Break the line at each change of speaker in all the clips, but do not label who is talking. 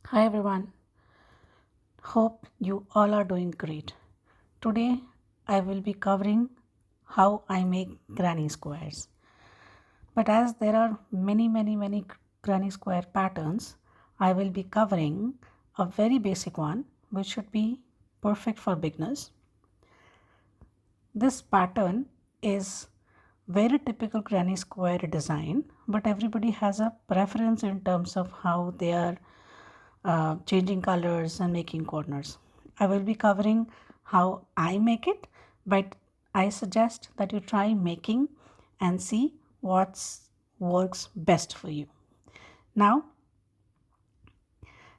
Hi everyone, hope you all are doing great. Today I will be covering how I make granny squares. But as there are many granny square patterns, I will be covering a very basic one which should be perfect for beginners. This pattern is very typical granny square design, but everybody has a preference in terms of how they are changing colors and making corners. I will be covering how I make it, but I suggest that you try making and see what works best for you. Now,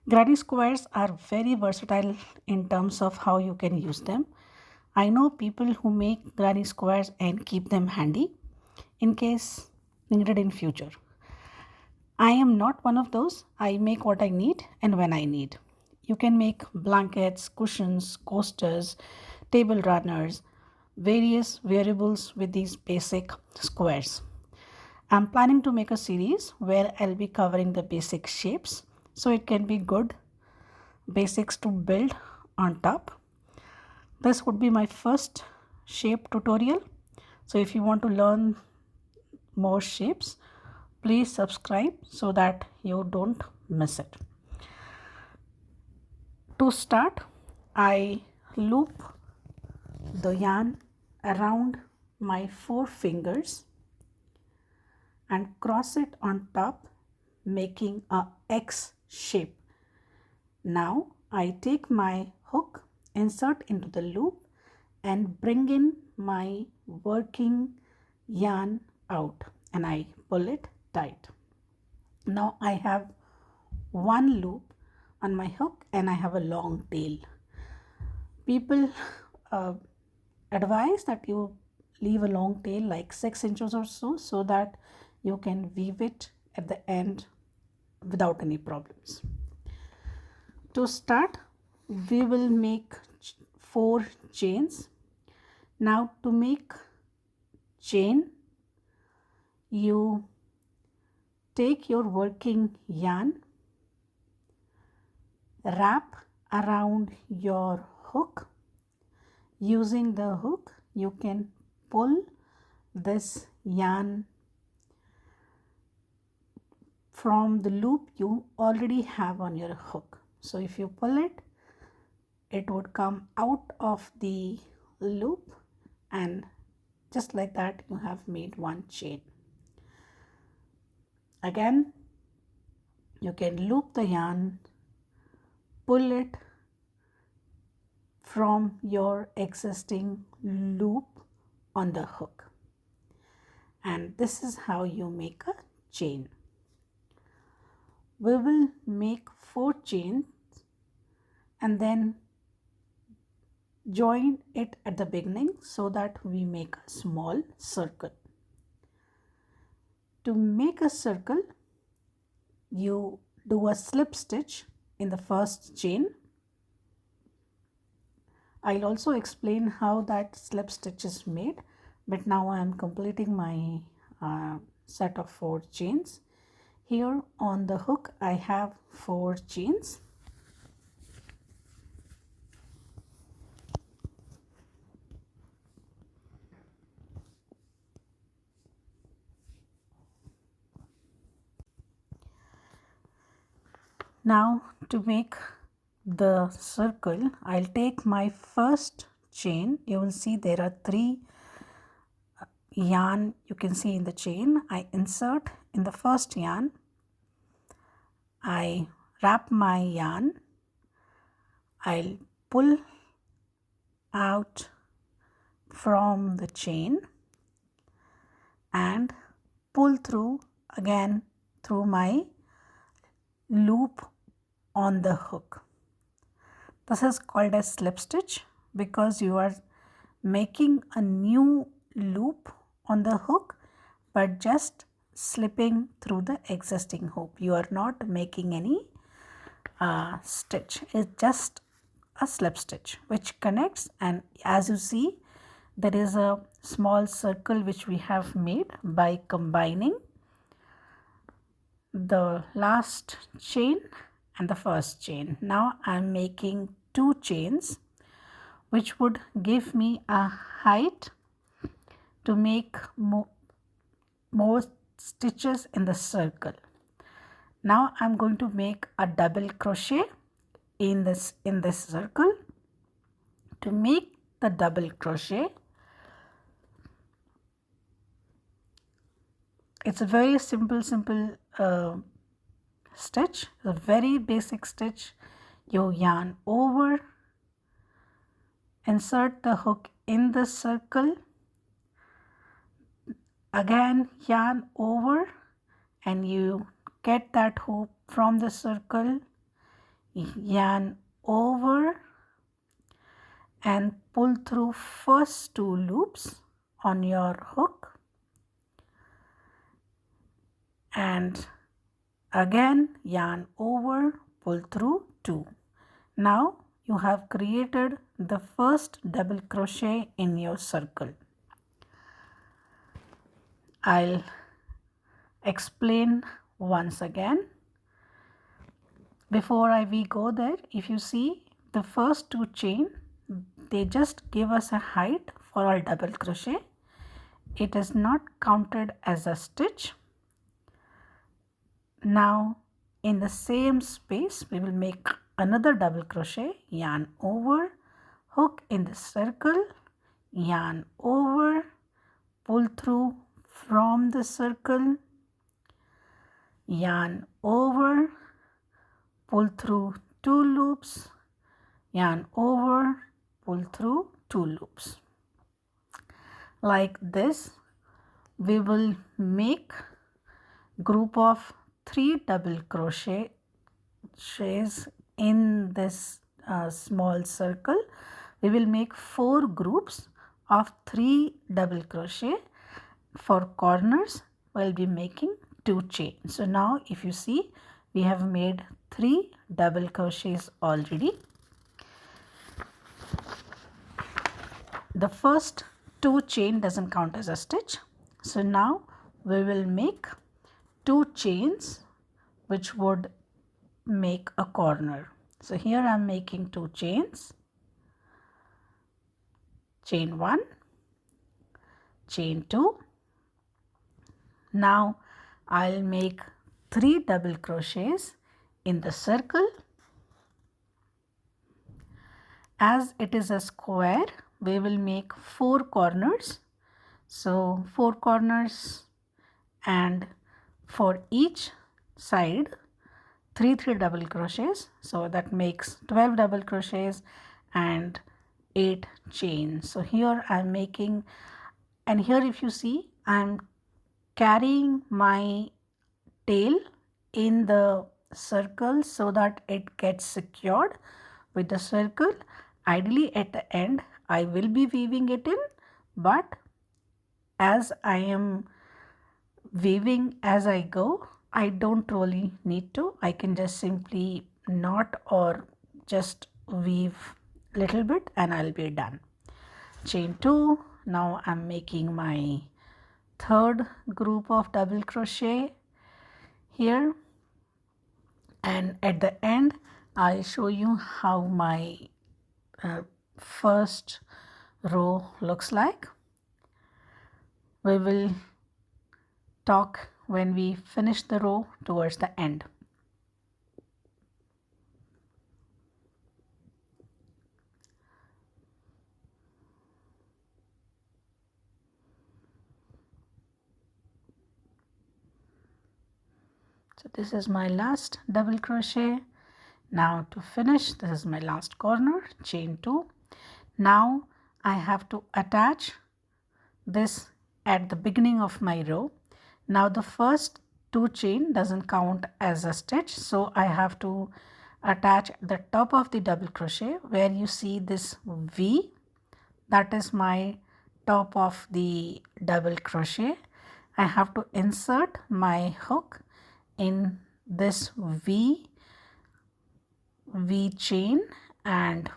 granny squares are very versatile in terms of how you can use them. I know people who make granny squares and keep them handy in case needed in future. I am not one of those. I make what I need and when I need. You can make blankets, cushions, coasters, table runners, various variables with these basic squares. I'm planning to make a series where I'll be covering the basic shapes so it can be good basics to build on top. This would be my first shape tutorial. So if you want to learn more shapes, please subscribe so that you don't miss it. To start, I loop the yarn around my four fingers and cross it on top, making a X shape. Now I take my hook, insert into the loop and bring in my working yarn out and I pull it tight. Now I have one loop on my hook and I have a long tail. People uh, advise that you leave a long tail like 6 inches or so that you can weave it at the end without any problems. To start, we will make 4 chains. Now to make chain, you take your working yarn, wrap around your hook. Using the hook, you can pull this yarn from the loop you already have on your hook. So if you pull it, it would come out of the loop and just like that you have made one chain. Again, you can loop the yarn, pull it from your existing loop on the hook, and this is how you make a chain. We will make 4 chains and then join it at the beginning so that we make a small circle. To make a circle, you do a slip stitch in the first chain. I'll also explain how that slip stitch is made, but now I am completing my set of 4 chains. Here on the hook I have 4 chains. Now to make the circle, I'll take my first chain. You will see there are 3 yarn you can see in the chain. I insert in the first yarn, I wrap my yarn, I'll pull out from the chain and pull through again through my loop on the hook. This is called a slip stitch because you are making a new loop on the hook but just slipping through the existing hook. You are not making any stitch. It's just a slip stitch which connects, and as you see there is a small circle which we have made by combining the last chain and the first chain. Now I'm making 2 chains, which would give me a height to make more stitches in the circle. Now I'm going to make a double crochet in this circle. To make the double crochet, it's a very simple stitch, a very basic stitch. You yarn over, insert the hook in the circle, again yarn over, and you get that hook from the circle, yarn over and pull through first 2 loops on your hook, and again yarn over, pull through 2. Now you have created the first double crochet in your circle. I'll explain once again. Before we go there, if you see the first 2 chain, they just give us a height for our double crochet. It is not counted as a stitch. Now in the same space we will make another double crochet, yarn over, hook in the circle, yarn over, pull through from the circle, yarn over, pull through 2 loops, yarn over, pull through 2 loops. Like this, we will make group of 3 double crochets in this small circle. We will make 4 groups of 3 double crochet. For corners, we'll be making 2 chains. So now if you see, we have made 3 double crochets already. The first 2 chain doesn't count as a stitch. So now we will make 2 chains which would make a corner. So here I am making 2 chains. Chain 1, chain 2. Now I'll make 3 double crochets in the circle. As it is a square, we will make 4 corners. So 4 corners, and for each side 3 double crochets. So that makes 12 double crochets and 8 chains. So here I am making, and here if you see, I am carrying my tail in the circle so that it gets secured with the circle. Ideally at the end I will be weaving it in, but as I am weaving as I go, I don't really need to. I can just simply knot or just weave little bit and I'll be done. Chain 2. Now I'm making my 3rd group of double crochet here, and at the end I'll show you how my first row looks like. We will talk when we finish the row towards the end. So this is my last double crochet. Now to finish, this is my last corner, chain 2. Now I have to attach this at the beginning of my row. Now the first 2 chain doesn't count as a stitch, so I have to attach the top of the double crochet where you see this V. That is my top of the double crochet. I have to insert my hook in this V chain and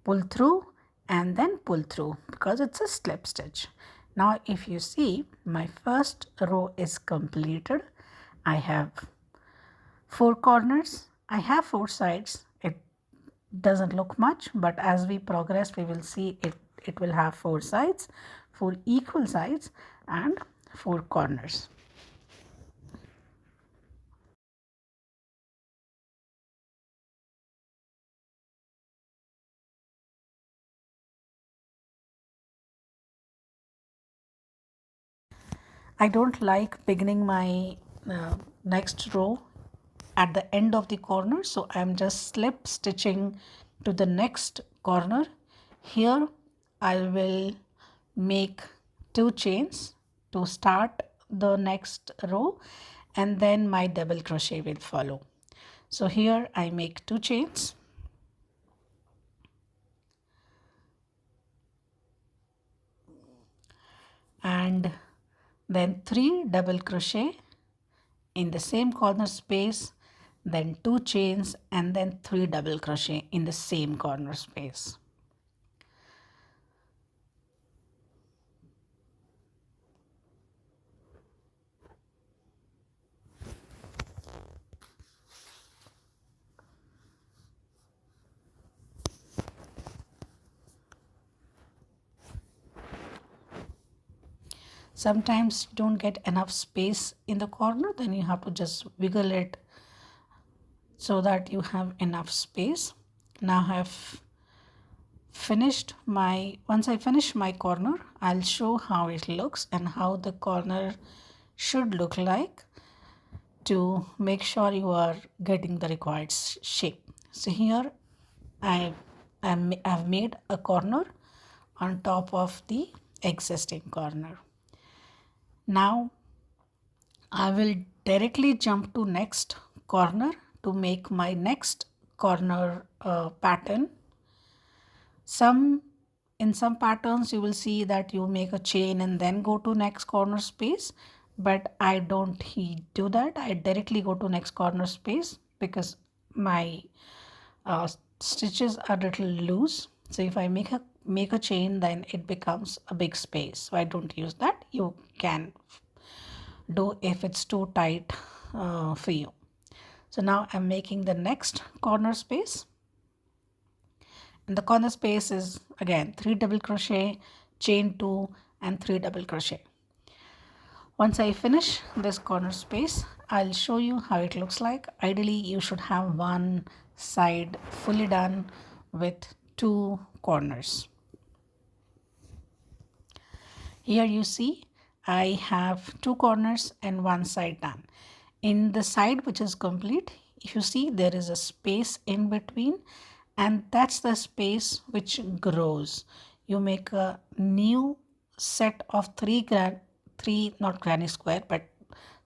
pull through, and then pull through because it's a slip stitch. Now if you see, my first row is completed. I have 4 corners I have 4 sides. It doesn't look much, but as we progress, we will see it will have 4 sides, 4 equal sides and 4 corners. I don't like beginning my next row at the end of the corner, so I'm just slip stitching to the next corner. Here I will make 2 chains to start the next row, and then my double crochet will follow. So here I make 2 chains, and then 3 double crochet in the same corner space, then 2 chains, and then 3 double crochet in the same corner space. Sometimes you don't get enough space in the corner, then you have to just wiggle it so that you have enough space. Now I have finished once I finish my corner, I'll show how it looks and how the corner should look like to make sure you are getting the required shape. So here I've made a corner on top of the existing corner. Now I will directly jump to next corner to make my next corner pattern. In some patterns you will see that you make a chain and then go to next corner space, but I don't do that. I directly go to next corner space because my stitches are a little loose. So if I make a chain, then it becomes a big space. So I don't use that. You can do if it's too tight for you. So now I'm making the next corner space, and the corner space is again 3 double crochet, chain 2 and 3 double crochet. Once I finish this corner space, I'll show you how it looks like. Ideally you should have one side fully done with 2 corners. Here you see I have 2 corners and 1 side done. In the side which is complete, if you see there is a space in between, and that's the space which grows. You make a new set of 3 not granny square but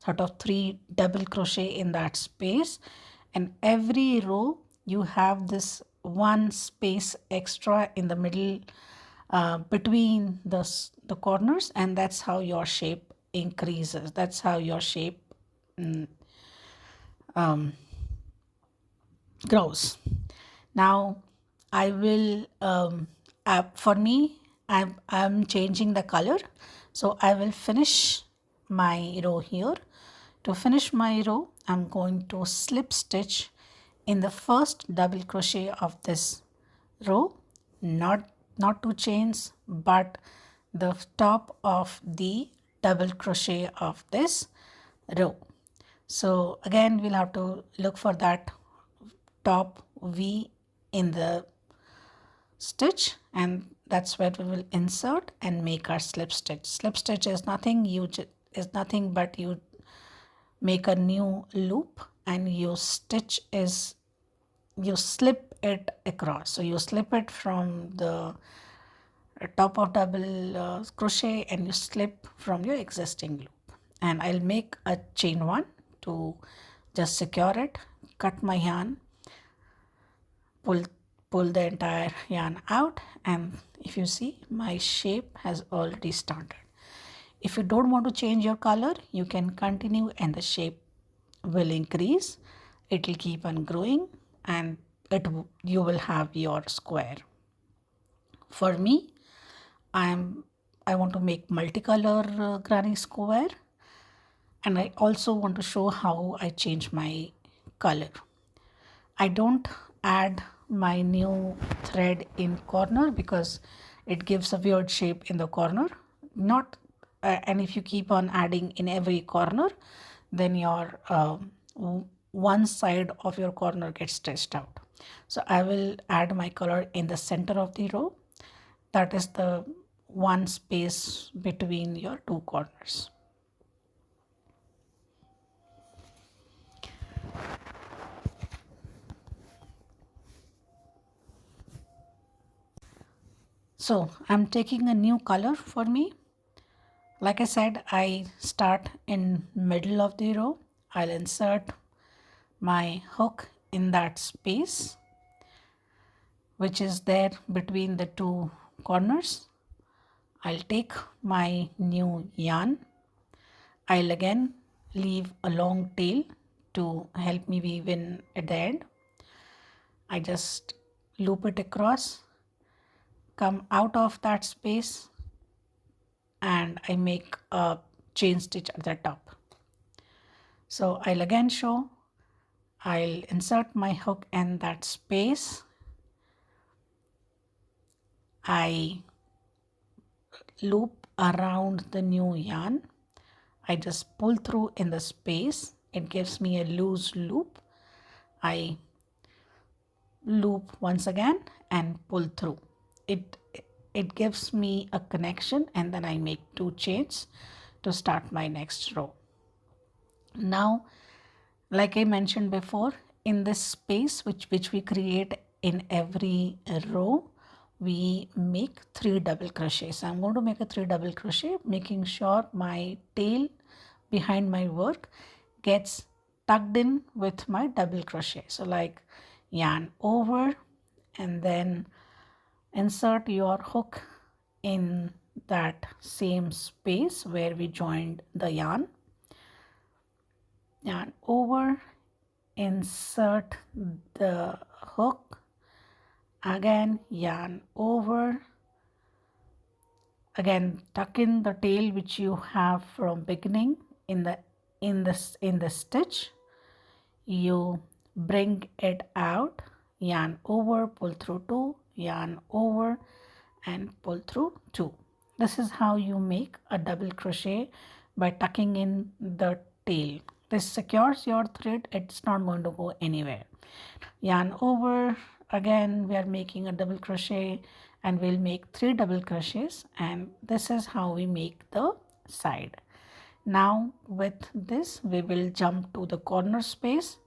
sort of 3 double crochet in that space, and every row you have this one space extra in the middle between the corners, and that's how your shape increases. That's how your shape grows. Now I will for me I'm changing the color, so I will finish my row here. To finish my row, I'm going to slip stitch in the first double crochet of this row, not 2 chains but the top of the double crochet of this row. So again we'll have to look for that top V in the stitch, and that's where we will insert and make our slip stitch. Slip stitch is nothing but you make a new loop and you slip it across. So you slip it from the top of double crochet and you slip from your existing loop. And I'll make a chain 1 to just secure it, cut my yarn, pull the entire yarn out, and if you see my shape has already started. If you don't want to change your color, you can continue and the shape will increase. It will keep on growing and you will have your square. For me, I want to make multicolor granny square, and I also want to show how I change my color. I don't add my new thread in corner because it gives a weird shape in the corner. Not And if you keep on adding in every corner, then your one side of your corner gets stretched out. So I will add my color in the center of the row. That is the one space between your two corners. So I'm taking a new color for me. Like I said, I start in middle of the row. I'll insert my hook in that space which is there between the two corners. I'll take my new yarn. I'll again leave a long tail to help me weave in at the end. I just loop it across, come out of that space, and I make a chain stitch at the top. So I'll again show, I'll insert my hook in that space. I loop around the new yarn. I just pull through in the space. It gives me a loose loop. I loop once again and pull through. It gives me a connection, and then I make two chains to start my next row. Now, like I mentioned before, in this space which we create in every row, we make 3 double crochets. So I'm going to make a 3 double crochet, making sure my tail behind my work gets tucked in with my double crochet. So like yarn over and then insert your hook in that same space where we joined the yarn over, insert the hook, again yarn over, again tuck in the tail which you have from beginning in the stitch. You bring it out, yarn over, pull through 2, yarn over and pull through 2. This is how you make a double crochet, by tucking in the tail. This secures your thread, it's not going to go anywhere. Yarn over, again we are making a double crochet, and we'll make 3 double crochets, and this is how we make the side. Now with this we will jump to the corner space,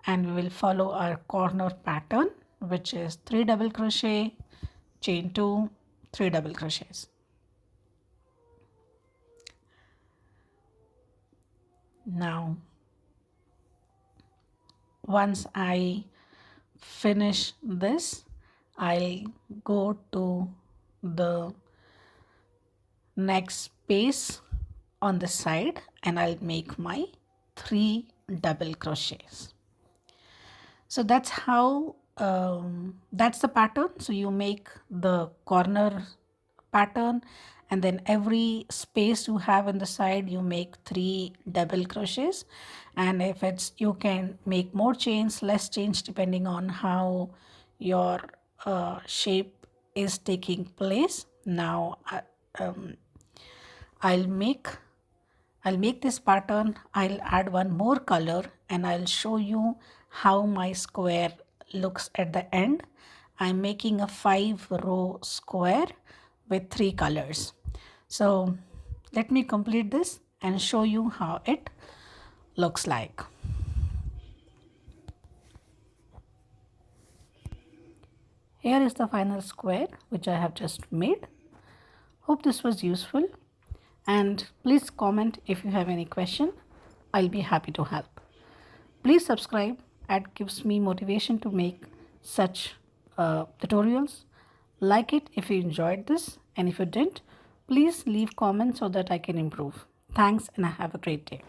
and we will follow our corner pattern, which is 3 double crochet, chain 2, 3 double crochets. Now once I finish this, I'll go to the next space on the side and I'll make my 3 double crochets. So that's how that's the pattern. So you make the corner pattern, and then every space you have in the side you make 3 double crochets, and if it's, you can make more chains, less chains, depending on how your shape is taking place. Now I'll make this pattern. I'll add one more color and I'll show you how my square looks at the end. I'm making a 5-row square with 3 colors. So let me complete this and show you how it looks like. Here is the final square which I have just made. Hope this was useful, and please comment if you have any question. I'll be happy to help. Please subscribe. It gives me motivation to make such tutorials. Like it if you enjoyed this, and if you didn't, please leave comments so that I can improve. Thanks, and have a great day.